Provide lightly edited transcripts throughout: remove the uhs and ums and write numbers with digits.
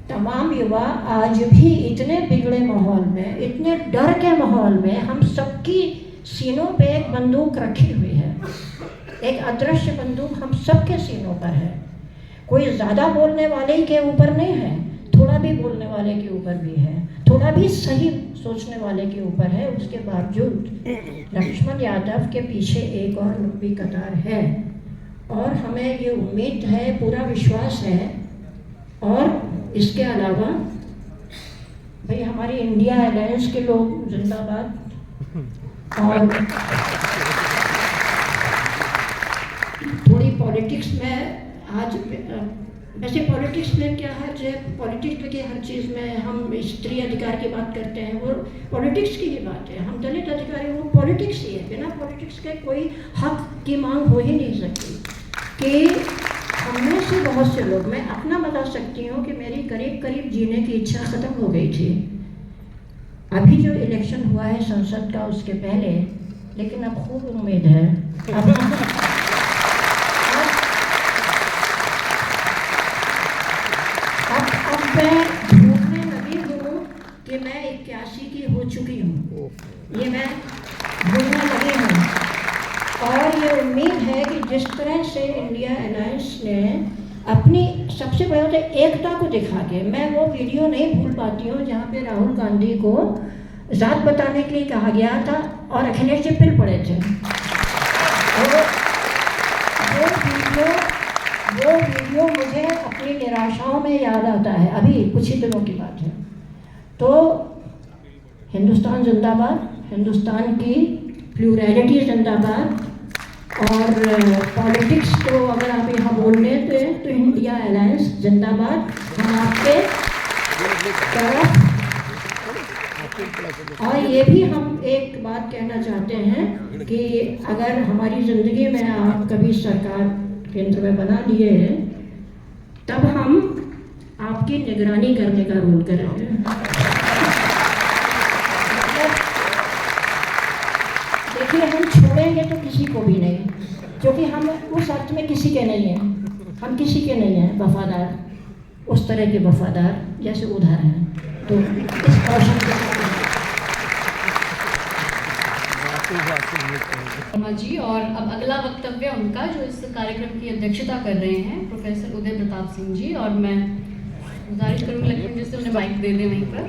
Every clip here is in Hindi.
तमाम युवा आज भी इतने बिगड़े माहौल में, इतने डर के माहौल में, हम सबकी सीनों पे एक बंदूक रखी हुई है, एक अदृश्य बंदूक हम सबके सीनों पर है। कोई ज़्यादा बोलने वाले के ऊपर नहीं है, थोड़ा भी बोलने वाले के ऊपर भी है, थोड़ा भी सही सोचने वाले के ऊपर है। उसके बावजूद लक्ष्मण यादव के पीछे एक और लंबी कतार है और हमें ये उम्मीद है, पूरा विश्वास है। और इसके अलावा भाई हमारी इंडिया अलायंस के लोग जिंदाबाद। और थोड़ी पॉलिटिक्स में आज, वैसे पॉलिटिक्स में क्या हर्ज है, पॉलिटिक्स की हर चीज़ में हम स्त्री अधिकार की बात करते हैं, वो पॉलिटिक्स की ही बात है। हम दलित अधिकार है, वो पॉलिटिक्स ही है। बिना पॉलिटिक्स के कोई हक की मांग हो ही नहीं सकती। कि हममें से बहुत से लोग, मैं अपना बता सकती हूँ कि मेरी करीब करीब जीने की इच्छा ख़त्म हो गई थी अभी जो इलेक्शन हुआ है संसद का, उसके पहले। लेकिन अब खूब उम्मीद है। अब मैं ढूंढने लगी हूँ कि मैं 81 की हो चुकी हूँ, ये मैं ढूंढने लगी हूँ। और ये उम्मीद है कि जिस तरह से इंडिया अलायंस ने अपनी सबसे पहले एकता को दिखा के, मैं वो वीडियो नहीं भूल पाती हूँ जहाँ पे राहुल गांधी को जात बताने के लिए कहा गया था और अखिलेश जी पिल पड़े थे। वो वीडियो मुझे अपनी निराशाओं में याद आता है, अभी कुछ ही दिनों की बात है। तो हिंदुस्तान जिंदाबाद, हिंदुस्तान की प्लूरैलिटी जिंदाबाद। और पॉलिटिक्स को अगर आप यहाँ बोल लेते हैं तो इंडिया अलायंस जिंदाबाद, हम आपके तरफ। और ये भी हम एक बात कहना चाहते हैं कि अगर हमारी ज़िंदगी में आप कभी सरकार केंद्र में बना लिए हैं, तब हम आपकी निगरानी करने का रोल करेंगे। देखिए, हम छोड़ेंगे तो किसी को भी नहीं, क्योंकि हम उस अर्थ में किसी के नहीं हैं, हम किसी के नहीं हैं वफादार, उस तरह के वफादार जैसे उधर हैं। तो इस कौशल के जी। और अब अगला वक्तव्य उनका, जो इस कार्यक्रम की अध्यक्षता कर रहे हैं, प्रोफेसर उदय प्रताप सिंह जी। और मैं गुजारिश करूँगी लक्ष्मण जी से उन्हें माइक दे दें वहीं पर।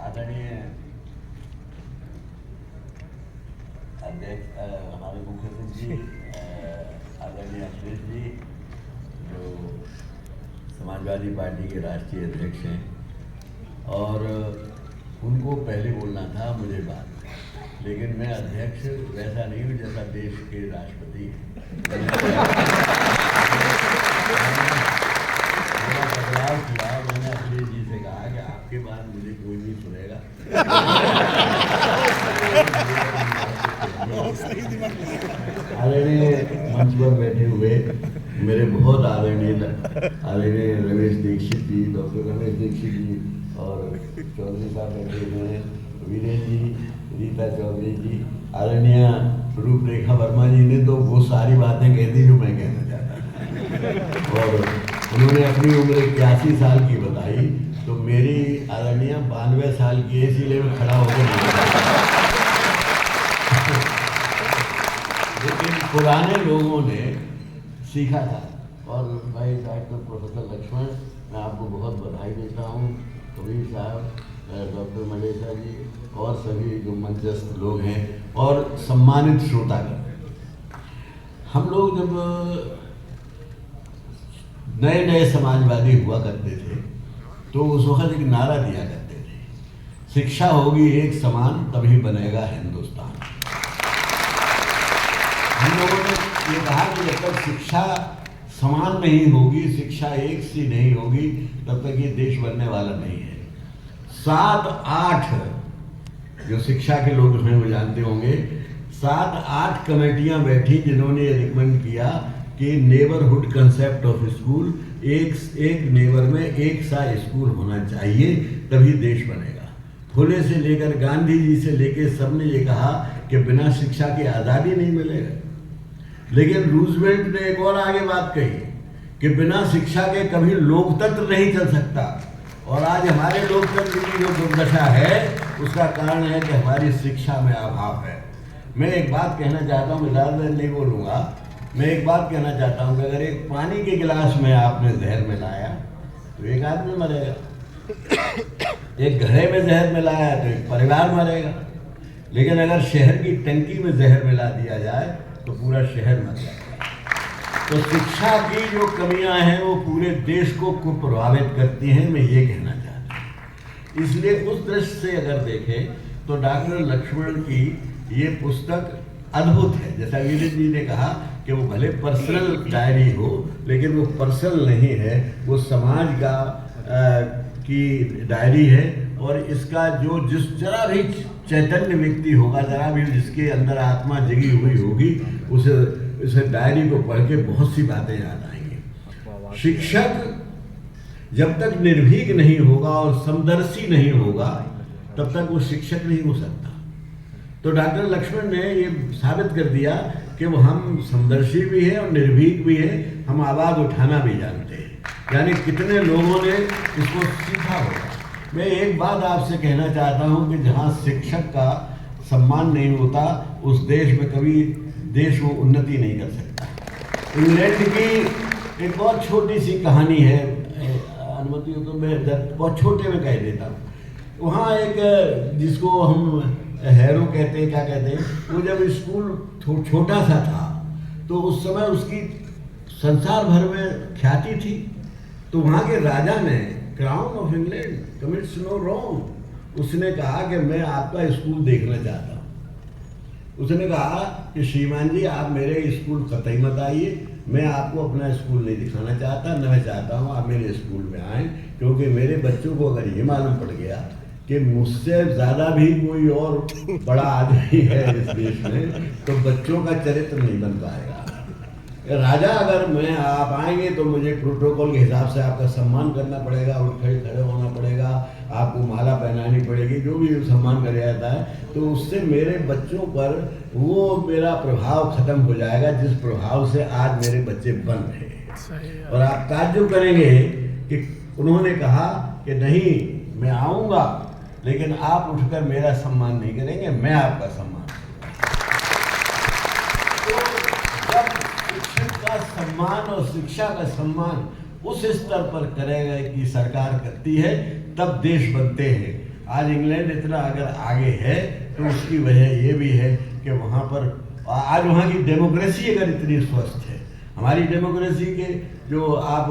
आदरणीय अध्यक्ष, हमारे मुख्य सचिव जी, आदरणीय अखिलेश जी, जो समाजवादी पार्टी के राष्ट्रीय अध्यक्ष हैं, और उनको पहले बोलना था मुझे बाद, लेकिन मैं अध्यक्ष वैसा नहीं हूँ जैसा देश के राष्ट्रपति बदलाव किया। मैंने अखिलेश जी से कहा कि आपके बाद मुझे कोई नहीं सुनेगा। आदरणीय मंच पर बैठे हुए मेरे बहुत आदरणीय रमेश दीक्षित जी, डॉक्टर रमेश दीक्षित जी, और चौधरी साहब बैठे हुए हैं, विनय जी, रीता चौधरी जी, आदरणीय रूपरेखा वर्मा जी ने तो वो सारी बातें कह दी जो मैं कहना चाहता था। और उन्होंने अपनी उम्र 81 साल की बताई, तो मेरी आदरणीय 92 साल की है, इसीलिए मैं खड़ा होकर लेकिन पुराने लोगों ने सीखा था। और भाई डॉक्टर प्रोफेसर लक्ष्मण, मैं आपको बहुत बधाई देता हूँ, कबीर साहब, डॉक्टर मलेशा जी, और सभी जो मंचस्थ लोग हैं और सम्मानित श्रोतागण। हम लोग जब नए नए समाजवादी हुआ करते थे तो उस वक्त एक नारा दिया करते थे, शिक्षा होगी एक समान तभी बनेगा हिंदुस्तान। हम लोगों ने ये कहा कि जब तक शिक्षा समान नहीं होगी, शिक्षा एक सी नहीं होगी, तब तक ये देश बनने वाला नहीं है। 7-8 जो शिक्षा के लोग हैं वो जानते होंगे, 7-8 कमेटियां बैठी जिन्होंने ये रिकमेंड किया कि नेबरहुड कंसेप्ट ऑफ स्कूल, एक नेबर में एक सा स्कूल होना चाहिए, तभी देश बनेगा। फुले से लेकर गांधी जी से लेकर सबने ये कहा कि बिना शिक्षा की आज़ादी नहीं मिलेगा। लेकिन रूजवेल्ट ने एक और आगे बात कही कि बिना शिक्षा के कभी लोकतंत्र नहीं चल सकता। और आज हमारे लोकतंत्र की जो दुर्दशा है उसका कारण है कि हमारी शिक्षा में अभाव है। मैं एक बात कहना चाहता हूँ, मैं ज़्यादा नहीं बोलूँगा, मैं एक बात कहना चाहता हूँ कि अगर एक पानी के गिलास में आपने जहर मिलाया तो एक आदमी मरेगा, एक घड़े में जहर मिलाया तो एक परिवार मरेगा, लेकिन अगर शहर की टंकी में जहर मिला दिया जाए तो पूरा शहर मर जाएगा। तो शिक्षा की जो कमियां हैं वो पूरे देश को प्रभावित करती हैं, मैं ये कहना चाहता हूँ। इसलिए उस दृष्टि से अगर देखें तो डॉक्टर लक्ष्मण की ये पुस्तक अद्भुत है। जैसा वीरेंद्र जी ने कहा कि वो भले पर्सनल डायरी हो, लेकिन वो पर्सनल नहीं है, वो समाज का की डायरी है। और इसका जो जिस जरा भी चैतन्य व्यक्ति होगा, जरा भी जिसके अंदर आत्मा जगी हुई होगी, उसे डायरी को पढ़ के बहुत सी बातें याद आएंगी। शिक्षक जब तक निर्भीक नहीं होगा और समदर्शी नहीं होगा तब तक वो शिक्षक नहीं हो सकता। तो डॉक्टर लक्ष्मण ने ये साबित कर दिया कि वो हम समदर्शी भी है और निर्भीक भी है, हम आवाज़ उठाना भी जानते हैं। यानी कितने लोगों ने इसको सीखा होगा। मैं एक बात आपसे कहना चाहता हूँ कि जहाँ शिक्षक का सम्मान नहीं होता उस देश में कभी देश वो उन्नति नहीं कर सकता। इंग्लैंड की एक बहुत छोटी सी कहानी है, अनुमति हो तो मैं बहुत छोटे में कह देता हूँ। वहाँ एक जिसको हम हैरो कहते हैं, क्या कहते हैं, वो जब स्कूल छोटा सा था तो उस समय उसकी संसार भर में ख्याति थी। तो वहाँ के राजा ने, crown of England commits no wrong, उसने कहा कि मैं आपका स्कूल देखना चाहता हूँ। उसने कहा कि श्रीमान जी आप मेरे स्कूल कतई मत आइए, मैं आपको अपना स्कूल नहीं दिखाना चाहता, न मैं चाहता हूँ आप मेरे स्कूल में आएँ, क्योंकि मेरे बच्चों को अगर ये मालूम पड़ गया कि मुझसे ज़्यादा भी कोई और बड़ा आदमी है इस देश में तो बच्चों का चरित्र नहीं बन पाएगा। राजा अगर मैं आप आएंगे तो मुझे प्रोटोकॉल के हिसाब से आपका सम्मान करना पड़ेगा, उठ खड़े होना पड़ेगा, आपको माला पहनानी पड़ेगी, जो भी सम्मान किया जाता है, तो उससे मेरे बच्चों पर वो मेरा प्रभाव खत्म हो जाएगा जिस प्रभाव से आज मेरे बच्चे बन रहे हैं। और आप ताज्जुब करेंगे कि उन्होंने कहा कि नहीं मैं आऊँगा लेकिन आप उठकर मेरा सम्मान नहीं करेंगे, मैं आपका सम्मान करूंगा। तो जब शिक्षक का सम्मान और शिक्षा का सम्मान उस स्तर पर करेगा कि सरकार करती है तब देश बनते हैं। आज इंग्लैंड इतना अगर आगे है तो उसकी वजह ये भी है कि वहाँ पर आज वहाँ की डेमोक्रेसी अगर इतनी स्वस्थ है, हमारी डेमोक्रेसी के जो आप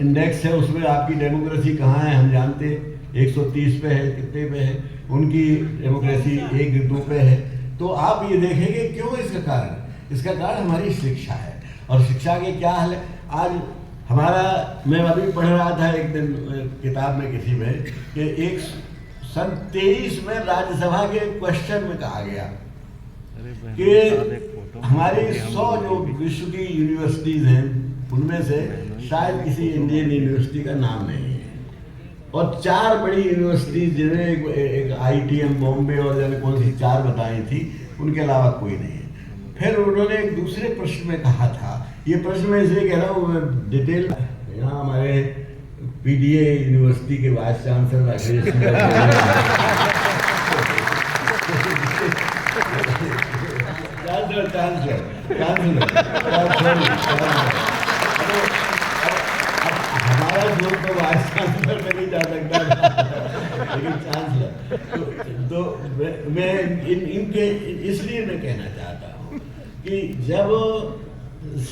इंडेक्स है उसमें आपकी डेमोक्रेसी कहाँ है हम जानते हैं, 130 पे है, कितने पे है, उनकी डेमोक्रेसी 1-2 पे है। तो आप ये देखेंगे क्यों इसका कारण हमारी शिक्षा है। और शिक्षा के क्या हाल है आज हमारा, मैं अभी पढ़ रहा था एक दिन किताब में किसी में कि एक सन 23 में राज्यसभा के क्वेश्चन में कहा गया कि हमारी 100 जो विश्व की यूनिवर्सिटीज़ हैं उनमें से शायद किसी इंडियन यूनिवर्सिटी का नाम नहीं है, और 4 बड़ी यूनिवर्सिटीज़ जिन्हें एक ITM बॉम्बे और जाने कौन सी 4 बताई थी, उनके अलावा कोई नहीं है। फिर उन्होंने एक दूसरे प्रश्न में कहा था, ये प्रश्न मैं इसलिए कह रहा हूँ डिटेल, यहाँ हमारे PDA यूनिवर्सिटी के वाइस चांसलर राकेश हमारा जोर तो वाइस चांसलर में नहीं जा सकता लेकिन चांसलर तो मैं इनके इसलिए मैं कहना चाहता हूँ कि जब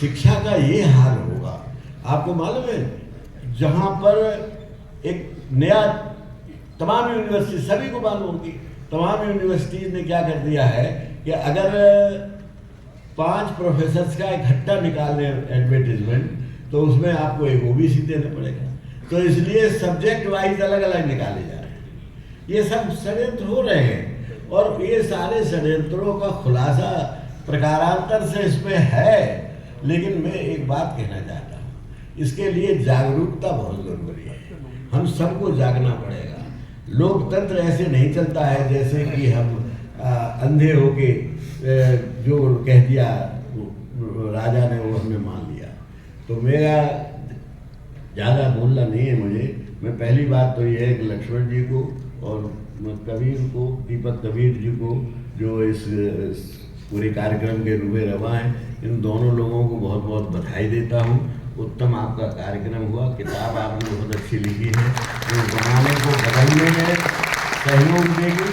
शिक्षा का ये हाल होगा, आपको मालूम है जहाँ पर एक नया तमाम यूनिवर्सिटी सभी को मालूम होगी, तमाम यूनिवर्सिटीज़ ने क्या कर दिया है कि अगर 5 प्रोफेसर्स का इकट्ठा निकालने एडवर्टीजमेंट तो उसमें आपको एक OBC देना पड़ेगा, तो इसलिए सब्जेक्ट वाइज अलग अलग निकाले जा रहे हैं। ये सब षड्यंत्र हो रहे हैं और ये सारे षड्यंत्रों का खुलासा प्रकारांतर से इसमें है। लेकिन मैं एक बात कहना चाहता हूँ, इसके लिए जागरूकता बहुत जरूरी है। हम सबको जागना पड़ेगा। लोकतंत्र ऐसे नहीं चलता है जैसे कि हम अंधे होके जो कह दिया राजा ने वो हमने मान लिया। तो मेरा ज़्यादा बोलना नहीं है मुझे। मैं पहली बात तो ये है कि लक्ष्मण जी को और कबीर को, दीपक कबीर जी को, जो इस पूरे कार्यक्रम के रूबे रवा हैं, इन दोनों लोगों को बहुत बहुत बधाई देता हूँ। उत्तम आपका कार्यक्रम हुआ। किताब आपने बहुत अच्छी लिखी है, जो ज़माने को बदलने में सहयोग देगी।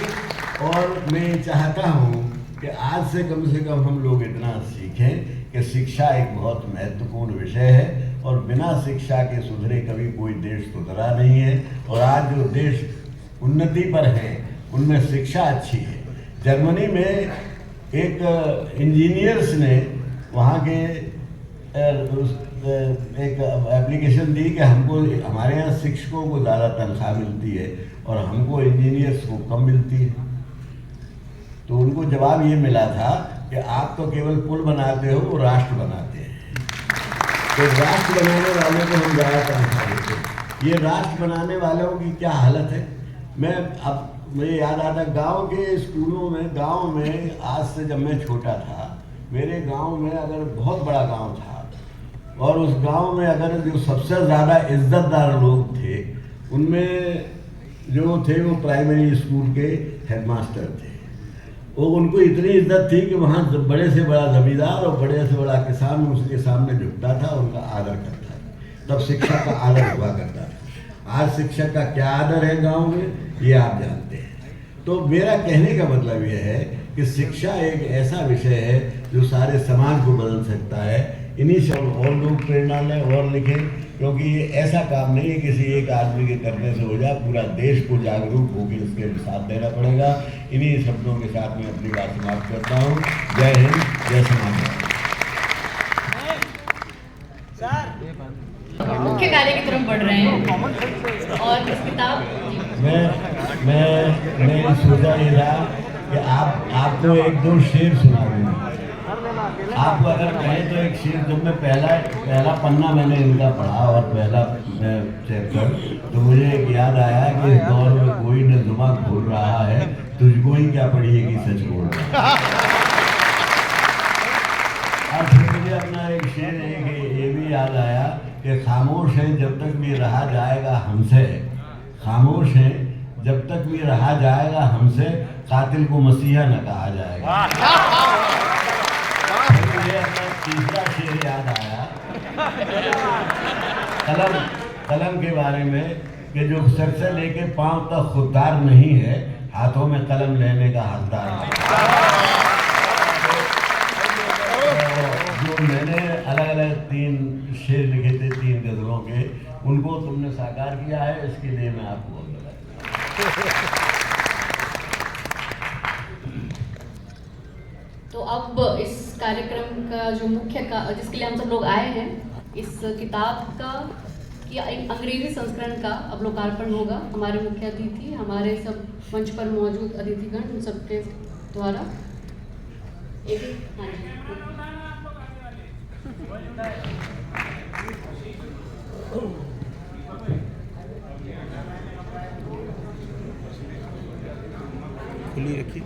और मैं चाहता हूँ कि आज से कम हम लोग इतना सीखें कि शिक्षा एक बहुत महत्वपूर्ण विषय है, और बिना शिक्षा के सुधरे कभी कोई देश सुधरा नहीं है। और आज जो देश उन्नति पर है उनमें शिक्षा अच्छी है। जर्मनी में एक इंजीनियर्स ने वहाँ के एक एप्लीकेशन दी कि हमको, हमारे यहाँ शिक्षकों को ज़्यादा तनख्वाह मिलती है और हमको इंजीनियर्स को कम मिलती है। तो उनको जवाब ये मिला था कि आप तो केवल पुल बनाते हो, वो राष्ट्र बनाते हैं। तो राष्ट्र बनाने वालों को हम ज़्यादा तनख्वाह देते हैं। ये राष्ट्र बनाने वालों की क्या हालत है। मुझे याद आता, गांव के स्कूलों में, गांव में आज से जब मैं छोटा था, मेरे गांव में अगर बहुत बड़ा गांव था और उस गांव में अगर जो सबसे ज़्यादा इज्जतदार लोग थे, उनमें जो थे वो प्राइमरी स्कूल के हेडमास्टर थे। वो उनको इतनी इज्जत थी कि वहाँ बड़े से बड़ा जमींदार और बड़े से बड़ा किसान उसके सामने झुकता था, उनका आदर करता था। तब शिक्षक का आदर हुआ करता था। आज शिक्षक का क्या आदर है गांव में, ये आप जानते हैं। तो मेरा कहने का मतलब ये है कि शिक्षा एक ऐसा विषय है जो सारे समाज को बदल सकता है। इन्हीं से और लोग प्रेरणा लें और लिखें, क्योंकि ये ऐसा काम नहीं है किसी एक आदमी के करने से हो जाए। पूरा देश को जागरूक होकर इसके साथ देना पड़ेगा। इन्हीं शब्दों के साथ मैं अपनी बात समाप्त करता हूँ। जय हिंद, जय समाज। मुख्य कार्य की तरफ बढ़ रहे हैं और इस किताब मैं सोचा ये था कि आपको एक दो शेर सुना दूँ। आपको अगर कहें तो एक शेर, जब मैं पहला पन्ना मैंने इनका पढ़ा और पहला चैप्टर, तो मुझे एक याद आया कि इस दौर में कोई न जुमा खोल रहा है, तुझको ही क्या पड़ी है कि सच बोल रहा है। और फिर मुझे अपना एक शेर ये भी याद आया कि खामोश है जब तक भी रहा जाएगा हमसे, खामोश है जब तक भी रहा जाएगा हमसे, कातिल को मसीहा न कहा जाएगा। मुझे अपना तीसरा शेर याद आया कलम के बारे में कि जो सर से लेके पांव तक खुददार नहीं है, हाथों में कलम लेने का हकदार है। जो मैंने अलग अलग 3 शेर लिखे थे 3 गजलों के, उनको तुमने साकार किया है, इसके लिए मैं आपको बहुत बधाई। तो अब इस कार्यक्रम का जो जिसके लिए हम सब लोग आए हैं, इस किताब का या एक अंग्रेजी संस्करण का अब लोकार्पण होगा। हमारे मुख्य अतिथि, हमारे सब मंच पर मौजूद अतिथिगण, उन सबके द्वारा खुली रखी।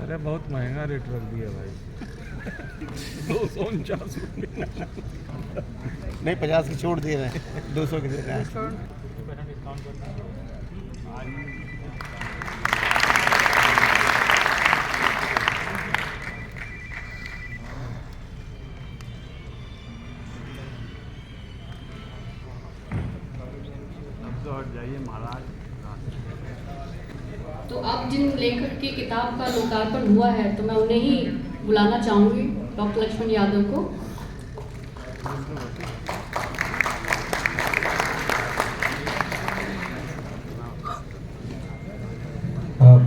अरे बहुत महंगा रेट रख दिया भाई। 249 रुपये। नहीं 50 की छोड़ दे रहे हैं, 200 की दे रहे हैं। तो अब जिन लेखक की किताब का लोकार्पण हुआ है तो मैं उन्हें ही बुलाना चाहूँगी, डॉक्टर लक्ष्मण यादव को।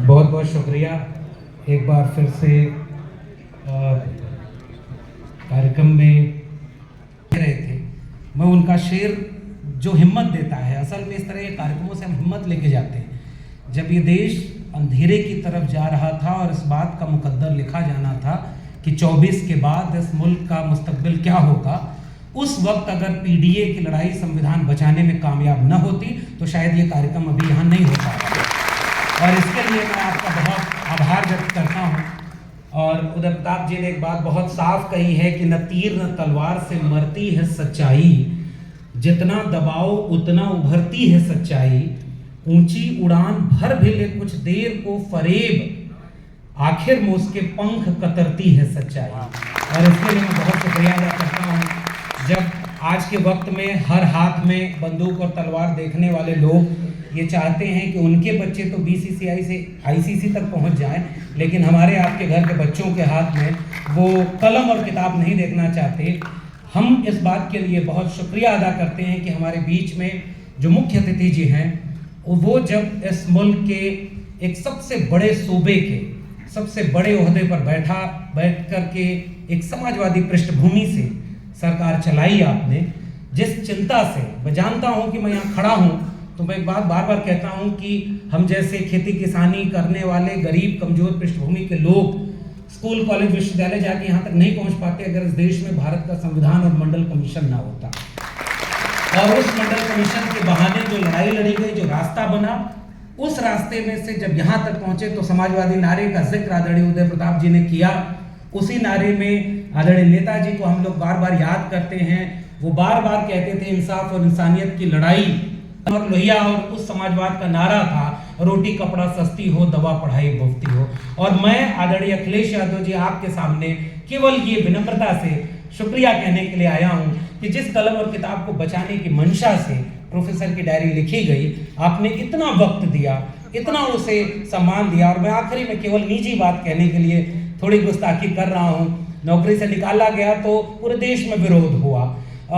बहुत बहुत शुक्रिया एक बार फिर से कार्यक्रम में रहे थे। मैं उनका शेर जो हिम्मत देता है, असल में इस तरह के कार्यक्रमों से हम हिम्मत लेके जाते हैं। जब ये देश अंधेरे की तरफ जा रहा था और इस बात का मुकद्दर लिखा जाना था कि 24 के बाद इस मुल्क का मुस्तकबिल क्या होगा, उस वक्त अगर पीडीए की लड़ाई संविधान बचाने में कामयाब न होती तो शायद ये कार्यक्रम अभी यहाँ नहीं हो पाता। और इसके लिए मैं आपका बहुत आभार व्यक्त करता हूँ। और उदय प्रताप जी ने एक बात बहुत साफ कही है कि न तीर न तलवार से मरती है सच्चाई, जितना दबाओ उतना उभरती है सच्चाई, ऊंची उड़ान भर भी ले कुछ देर को फरेब, आखिर में उसके पंख कतरती है सच्चाई। और इसके लिए मैं बहुत शुक्रिया अदा करता हूँ। जब आज के वक्त में हर हाथ में बंदूक और तलवार देखने वाले लोग ये चाहते हैं कि उनके बच्चे तो बीसीसीआई से आईसीसी तक पहुंच जाएं, लेकिन हमारे आपके घर के बच्चों के हाथ में वो कलम और किताब नहीं देखना चाहते। हम इस बात के लिए बहुत शुक्रिया अदा करते हैं कि हमारे बीच में जो मुख्य अतिथि जी हैं वो जब इस मुल्क के एक सबसे बड़े सूबे के सबसे बड़े ओहदे पर बैठ कर के एक समाजवादी पृष्ठभूमि से सरकार चलाई आपने, जिस चिंता से मैं जानता हूं कि मैं यहाँ खड़ा हूं, तो मैं एक बात बार बार कहता हूं कि हम जैसे खेती किसानी करने वाले गरीब कमजोर पृष्ठभूमि के लोग स्कूल कॉलेज विश्वविद्यालय जाके यहाँ तक नहीं पहुँच पाते अगर इस देश में भारत का संविधान और मंडल कमीशन ना होता। और उस मंडल कमीशन के बहाने जो लड़ाई लड़ी गई, जो रास्ता बना, उस रास्ते में से जब यहाँ तक पहुंचे तो समाजवादी नारे का जिक्र आदरणीय उदय प्रताप जी ने किया। उसी नारे में आदरणीय नेताजी को हम लोग बार बार याद करते हैं। वो बार बार कहते थे इंसाफ और इंसानियत की लड़ाई, और लोहिया और उस समाजवाद का नारा था रोटी कपड़ा सस्ती हो, दवा पढ़ाई मुफ्ती हो। और मैं आदरणीय अखिलेश यादव जी आपके सामने केवल ये विनम्रता से शुक्रिया कहने के लिए आया हूँ कि जिस कलम और किताब को बचाने की मंशा से प्रोफेसर की डायरी लिखी गई, आपने इतना वक्त दिया, इतना उसे सम्मान दिया। और मैं आखिरी में केवल निजी बात कहने के लिए थोड़ी गुस्ताखी कर रहा हूँ। नौकरी से निकाला गया तो पूरे देश में विरोध हुआ।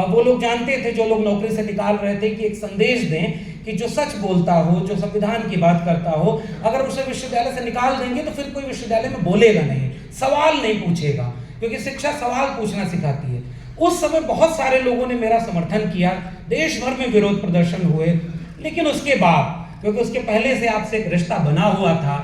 वो लोग जानते थे, जो लोग नौकरी से निकाल रहे थे, कि एक संदेश दें कि जो सच बोलता हो, जो संविधान की बात करता हो, अगर उसे विश्वविद्यालय से निकाल देंगे तो फिर कोई विश्वविद्यालय में बोलेगा नहीं, सवाल नहीं पूछेगा, क्योंकि शिक्षा सवाल पूछना सिखाती है। उस समय बहुत सारे लोगों ने मेरा समर्थन किया, देश भर में विरोध प्रदर्शन हुए। लेकिन उसके बाद, क्योंकि उसके पहले से आपसे एक रिश्ता बना हुआ था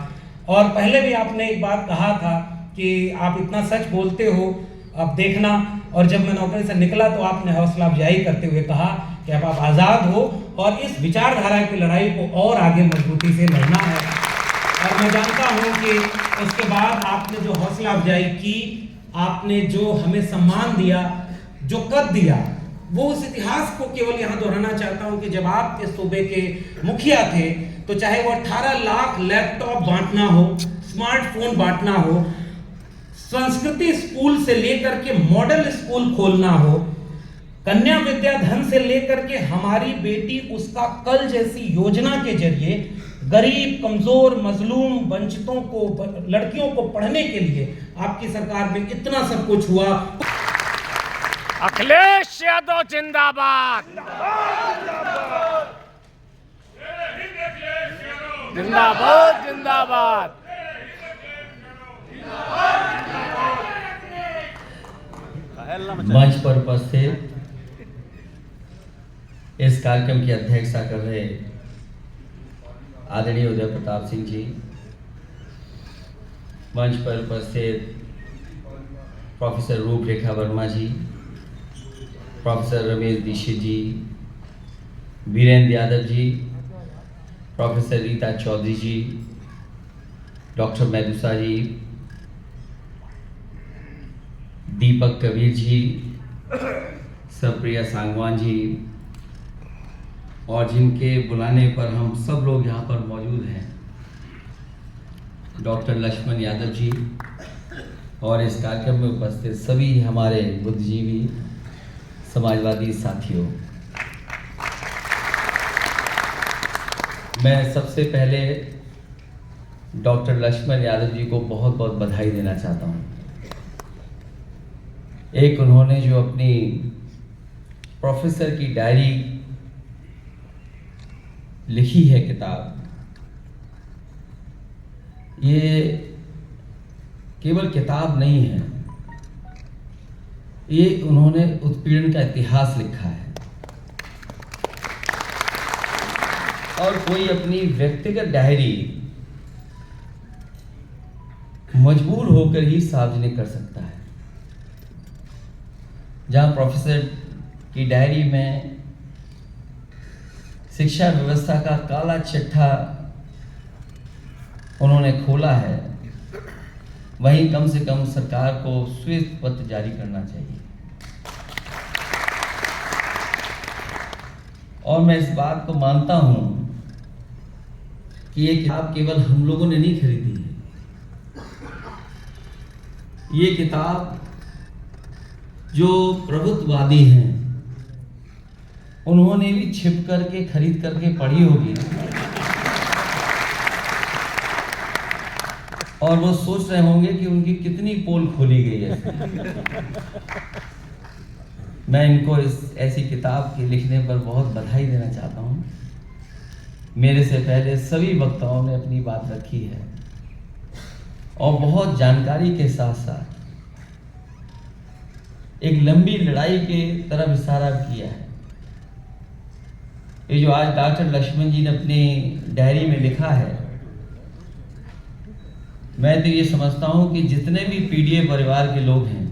और पहले भी आपने एक बात कहा था कि आप इतना सच बोलते हो, अब देखना। और जब मैं नौकरी से निकला तो आपने हौसला अफजाई करते हुए कहा कि अब आप आज़ाद हो और इस विचारधारा की लड़ाई को और आगे मजबूती से लड़ना है। और मैं जानता हूँ कि उसके बाद आपने जो हौसला अफजाई की, आपने जो हमें सम्मान दिया, जो कद दिया, वो उस इतिहास को केवल यहाँ दोहराना चाहता हूँ कि जब आप इस सूबे के मुखिया थे तो चाहे वो 18 लाख लैपटॉप बांटना हो, स्मार्टफोन बांटना हो, संस्कृति स्कूल से लेकर के मॉडल स्कूल खोलना हो, कन्या विद्या धन से लेकर के हमारी बेटी उसका कल जैसी योजना के जरिए गरीब, कमजोर, मजलूम, वंचितों को, लड़कियों को पढ़ने के लिए आपकी सरकार में इतना सब कुछ हुआ। अखिलेश यादव जिंदाबाद, जिंदाबाद, जिंदाबाद। मंच पर उपस्थित इस कार्यक्रम की अध्यक्षता कर रहे आदरणीय उदय प्रताप सिंह जी, मंच पर उपस्थित प्रोफेसर रूपरेखा वर्मा जी, प्रोफेसर रमेश दीक्षित जी, वीरेंद्र यादव जी, प्रोफेसर रीता चौधरी जी, डॉक्टर मेदुसा जी, दीपक कबीर जी, सरप्रिया सांगवान जी और जिनके बुलाने पर हम सब लोग यहाँ पर मौजूद हैं, डॉक्टर लक्ष्मण यादव जी और इस कार्यक्रम में उपस्थित सभी हमारे बुद्धिजीवी समाजवादी साथियों, मैं सबसे पहले डॉक्टर लक्ष्मण यादव जी को बहुत बहुत बधाई देना चाहता हूँ। एक उन्होंने जो अपनी प्रोफेसर की डायरी लिखी है किताब, ये केवल किताब नहीं है, ये उन्होंने उत्पीड़न का इतिहास लिखा है और कोई अपनी व्यक्तिगत डायरी मजबूर होकर ही सार्वजनिक कर सकता है। जहां प्रोफेसर की डायरी में शिक्षा व्यवस्था का काला चिट्ठा उन्होंने खोला है, वहीं कम से कम सरकार को श्वेत पत्र जारी करना चाहिए। और मैं इस बात को मानता हूं कि ये किताब केवल हम लोगों ने नहीं खरीदी है, ये किताब जो प्रभुत्ववादी हैं उन्होंने भी छिप करके खरीद करके पढ़ी होगी और वो सोच रहे होंगे कि उनकी कितनी पोल खोली गई है। मैं इनको इस ऐसी किताब के लिखने पर बहुत बधाई देना चाहता हूँ। मेरे से पहले सभी वक्ताओं ने अपनी बात रखी है और बहुत जानकारी के साथ साथ एक लंबी लड़ाई के तरफ इशारा किया है। ये जो आज डॉक्टर लक्ष्मण जी ने अपनी डायरी में लिखा है, मैं तो ये समझता हूं कि जितने भी पीडीए परिवार के लोग हैं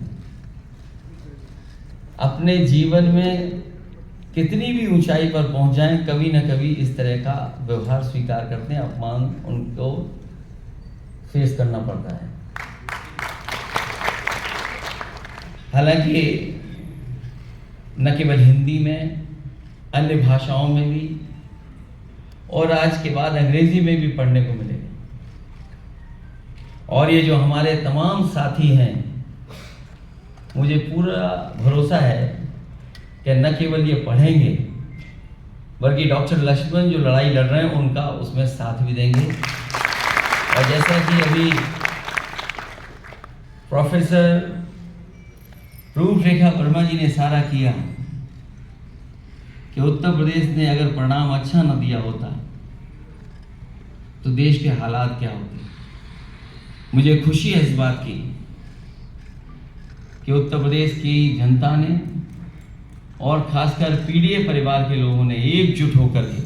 अपने जीवन में कितनी भी ऊंचाई पर पहुंच जाएं, कभी न कभी इस तरह का व्यवहार स्वीकार करते हैं, अपमान उनको फेस करना पड़ता है। हालांकि न केवल हिंदी में, अन्य भाषाओं में भी और आज के बाद अंग्रेजी में भी पढ़ने को मिलेगा। और ये जो हमारे तमाम साथी हैं, मुझे पूरा भरोसा है कि न केवल ये पढ़ेंगे बल्कि डॉक्टर लक्ष्मण जो लड़ाई लड़ रहे हैं उनका उसमें साथ भी देंगे। और जैसा कि अभी प्रोफेसर रूपरेखा वर्मा जी ने इशारा किया कि उत्तर प्रदेश ने अगर परिणाम अच्छा न दिया होता तो देश के हालात क्या होते। मुझे खुशी है इस बात की कि उत्तर प्रदेश की जनता ने और खासकर पीडीए परिवार के लोगों ने एकजुट होकर के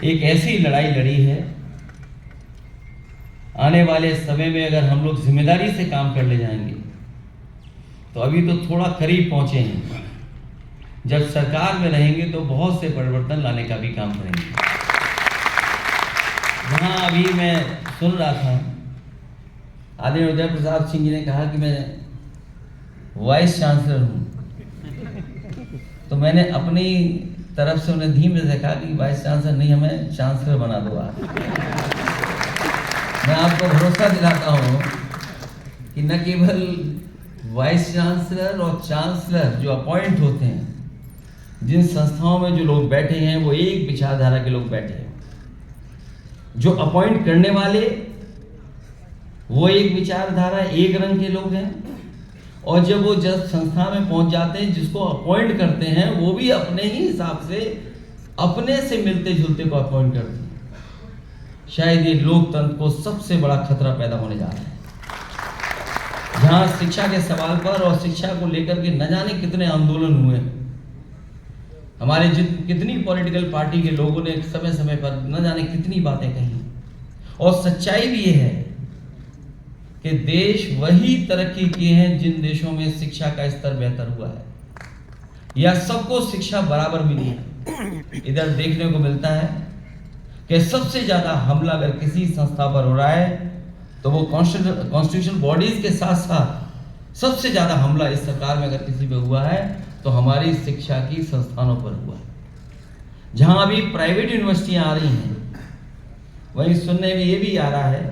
एक ऐसी लड़ाई लड़ी है। आने वाले समय में अगर हम लोग जिम्मेदारी से काम कर ले जाएंगे तो अभी तो थोड़ा करीब पहुंचे हैं, जब सरकार में रहेंगे तो बहुत से परिवर्तन लाने का भी काम करेंगे। जहां अभी मैं सुन रहा था आदरणीय उदय प्रताप सिंह जी ने कहा कि मैं वाइस चांसलर हूं, तो मैंने अपनी तरफ से उन्हें धीमे से कहा कि वाइस चांसलर नहीं, हमें चांसलर बना दो आप। मैं आपको भरोसा दिलाता हूं कि न केवल वाइस चांसलर और चांसलर जो अपॉइंट होते हैं, जिन संस्थाओं में जो लोग बैठे हैं वो एक विचारधारा के लोग बैठे हैं, जो अपॉइंट करने वाले वो एक विचारधारा एक रंग के लोग हैं, और जब वो जब संस्था में पहुंच जाते हैं जिसको अपॉइंट करते हैं वो भी अपने ही हिसाब से अपने से मिलते जुलते को अपॉइंट करते हैं। शायद ये लोकतंत्र को सबसे बड़ा खतरा पैदा होने जा रहा है, जहां शिक्षा के सवाल पर और शिक्षा को लेकर के न जाने कितने आंदोलन हुए। हमारे कितनी पॉलिटिकल पार्टी के लोगों ने समय समय पर न जाने कितनी बातें कही, और सच्चाई भी ये है कि देश वही तरक्की किए हैं जिन देशों में शिक्षा का स्तर बेहतर हुआ है या सबको शिक्षा बराबर मिली है। इधर देखने को मिलता है कि सबसे ज्यादा हमला अगर किसी संस्था पर हो रहा है तो वो कॉन्स्टिट्यूशन बॉडीज के साथ साथ सबसे ज़्यादा हमला इस सरकार में अगर किसी पे हुआ है तो हमारी शिक्षा की संस्थानों पर हुआ है। जहां अभी प्राइवेट यूनिवर्सिटियां आ रही हैं, वहीं सुनने में ये भी आ रहा है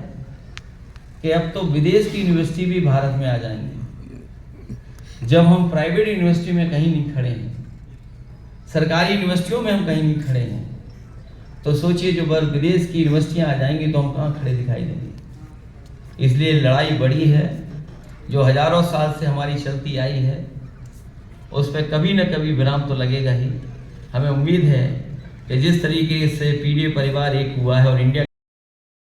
कि अब तो विदेश की यूनिवर्सिटी भी भारत में आ जाएंगी। जब हम प्राइवेट यूनिवर्सिटी में कहीं नहीं खड़े हैं, सरकारी यूनिवर्सिटियों में हम कहीं नहीं खड़े हैं, तो सोचिए जो विदेश की यूनिवर्सिटियां आ जाएंगी तो हम कहाँ खड़े दिखाई देंगे। इसलिए लड़ाई बड़ी है जो हजारों साल से हमारी चलती आई है, उस पर कभी न कभी विराम तो लगेगा ही। हमें उम्मीद है कि जिस तरीके से पीडीए परिवार एक हुआ है और इंडिया